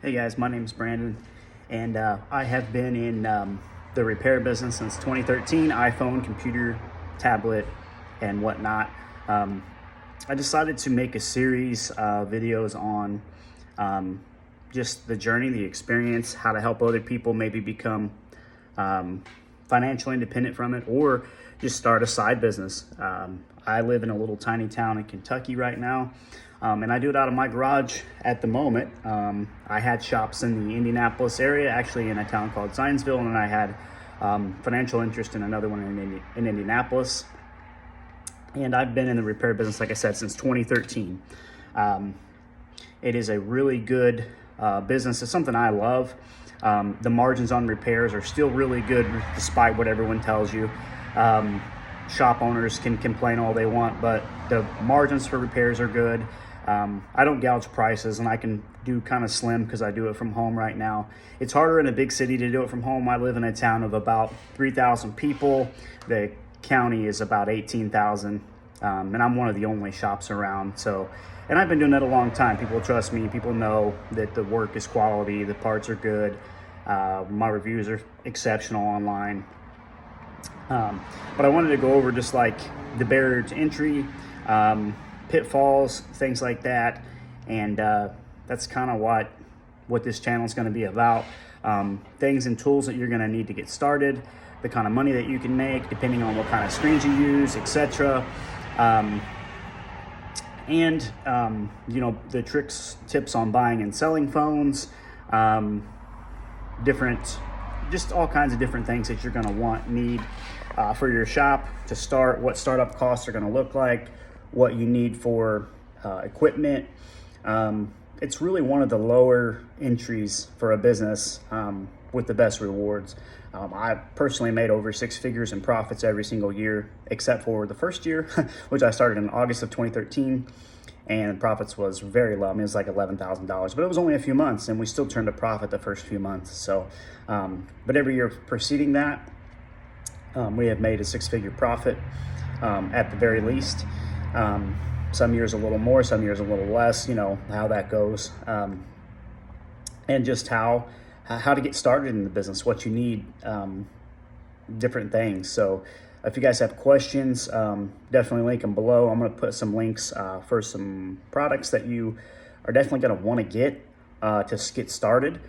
Hey guys, my name is Brandon, and I have been in the repair business since 2013, iPhone, computer, tablet, and whatnot. I decided to make a series of videos on just the journey, the experience, how to help other people maybe become financially independent from it, or just start a side business. I live in a little tiny town in Kentucky right now. And I do it out of my garage at the moment. I had shops in the Indianapolis area, actually in a town called Zionsville, and I had financial interest in another one in Indianapolis. And I've been in the repair business, like I said, since 2013. It is a really good business. It's something I love. The margins on repairs are still really good despite what everyone tells you. Shop owners can complain all they want, but the margins for repairs are good. I don't gouge prices, and I can do kind of slim because I do it from home right now. It's harder in a big city to do it from home. I live in a town of about 3,000 people. The county is about 18,000, and I'm one of the only shops around. So, and I've been doing that a long time. People trust me. People know that the work is quality. The parts are good. My reviews are exceptional online. But I wanted to go over just like the barrier to entry, pitfalls, things like that. And that's kind of what this channel is going to be about. Things and tools that you're going to need to get started, the kind of money that you can make depending on what kind of screens you use, etc. You know, the tricks, tips on buying and selling phones, just all kinds of different things that you're going to need for your shop to start, what startup costs are going to look like, what you need for equipment. It's really one of the lower entries for a business with the best rewards. I personally made over 6 figures in profits every single year, except for the first year, which I started in August of 2013. And profits was very low. I mean, it was like $11,000, but it was only a few months, and we still turned a profit the first few months. So, but every year preceding that, we have made a 6-figure profit at the very least. Some years a little more, some years a little less. You know how that goes, and just how to get started in the business, what you need, different things. So, if you guys have questions, definitely link them below. I'm going to put some links for some products that you are definitely going to want to get started.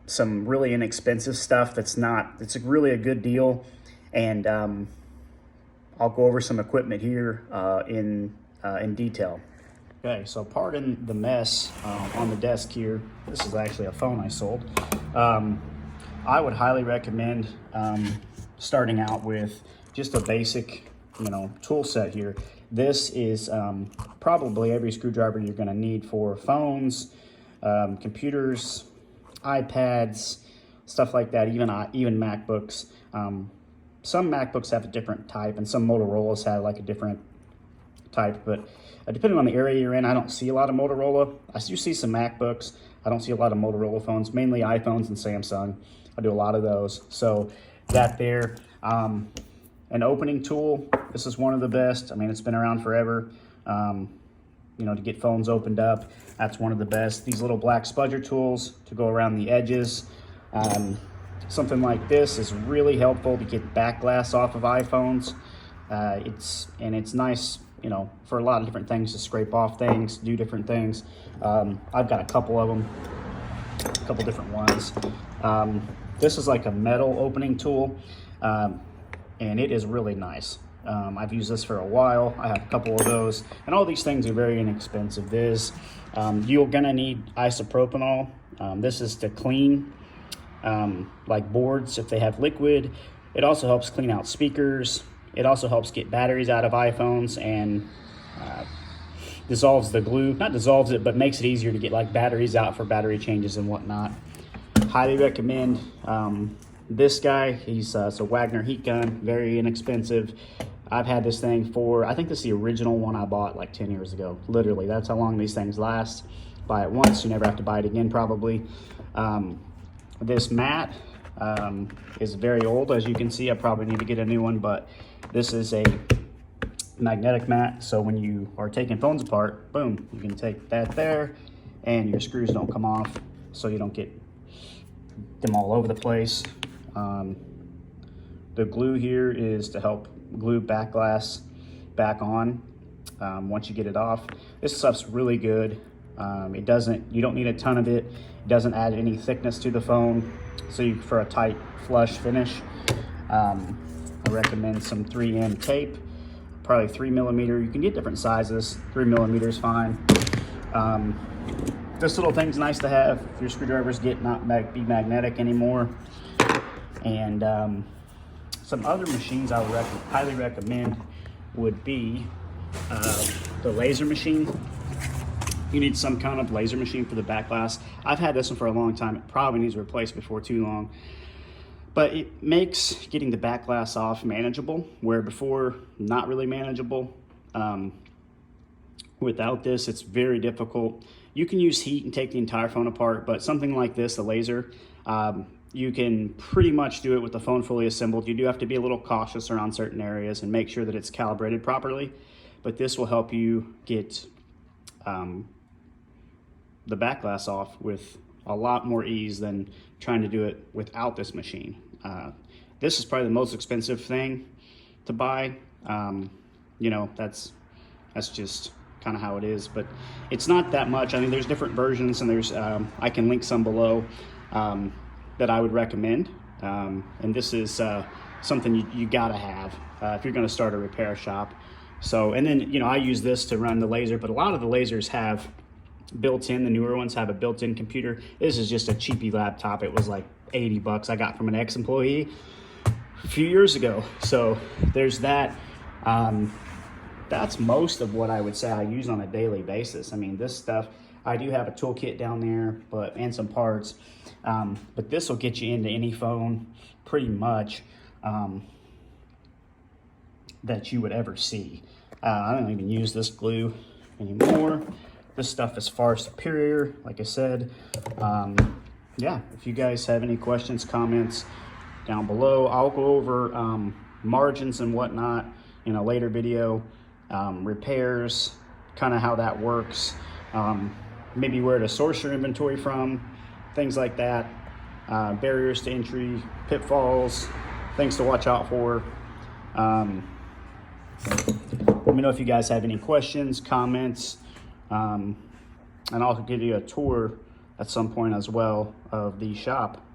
Some really inexpensive stuff it's really a good deal. And I'll go over some equipment here in detail. Okay, so pardon the mess on the desk here. This is actually a phone I sold. I would highly recommend starting out with just a basic, tool set here. This is probably every screwdriver you're going to need for phones, computers, iPads, stuff like that. Even MacBooks. Some MacBooks have a different type, and some Motorola's have like a different type. But depending on the area you're in, I don't see a lot of Motorola. I do see some MacBooks. I don't see a lot of Motorola phones, mainly iPhones and Samsung. I do a lot of those. So that there, an opening tool. This is one of the best. I mean, it's been around forever. To get phones opened up, that's one of the best. These little black spudger tools to go around the edges. Something like this is really helpful to get back glass off of iPhones. It's nice, for a lot of different things, to scrape off things, do different things. I've got a couple of them, a couple different ones. This is like a metal opening tool, and it is really nice. I've used this for a while. I have a couple of those, and all these things are very inexpensive. You're gonna need isopropanol. This is to clean like boards if they have liquid. It also helps clean out speakers. It also helps get batteries out of iPhones and dissolves the glue. Not dissolves it, but makes it easier to get like batteries out for battery changes and whatnot. Highly recommend this guy. It's a Wagner heat gun, very inexpensive. I've had this thing I think this is the original one I bought like 10 years ago. Literally, that's how long these things last. Buy it once, you never have to buy it again probably. This mat is very old, as you can see. I probably need to get a new one, but this is a magnetic mat. So when you are taking phones apart, boom, you can take that there and your screws don't come off, so you don't get them all over the place. The glue here is to help glue back glass back on once you get it off. This stuff's really good. You don't need a ton of it. It doesn't add any thickness to the phone, so for a tight flush finish, I recommend some 3M tape, probably 3mm. You can get different sizes. 3mm is fine. This little thing's nice to have if your screwdrivers not be magnetic anymore. And some other machines I would highly recommend would be the laser machine. You need some kind of laser machine for the back glass. I've had this one for a long time. It probably needs replaced before too long. But it makes getting the back glass off manageable, where before, not really manageable. Without this, it's very difficult. You can use heat and take the entire phone apart, but something like this, the laser, you can pretty much do it with the phone fully assembled. You do have to be a little cautious around certain areas and make sure that it's calibrated properly, but this will help you get the back glass off with a lot more ease than trying to do it without this machine. This is probably the most expensive thing to buy. You know, that's just kind of how it is, but it's not that much. I mean, there's different versions, and there's I can link some below that I would recommend. And this is something you gotta have if you're gonna start a repair shop. So, and then, you know, I use this to run the laser, but a lot of the lasers have built-in, the newer ones have a built-in computer. This is just a cheapy laptop. It was like 80 bucks I got from an ex-employee a few years ago. So there's that. That's most of what I would say I use on a daily basis. I mean, this stuff, I do have a toolkit down there, and some parts, but this will get you into any phone pretty much that you would ever see. I don't even use this glue anymore. This stuff is far superior, like I said. Yeah, if you guys have any questions, comments down below. I'll go over margins and whatnot in a later video. Repairs, kind of how that works. Maybe where to source your inventory from, things like that. Barriers to entry, pitfalls, things to watch out for. Let me know if you guys have any questions, comments, and I'll give you a tour at some point as well of the shop.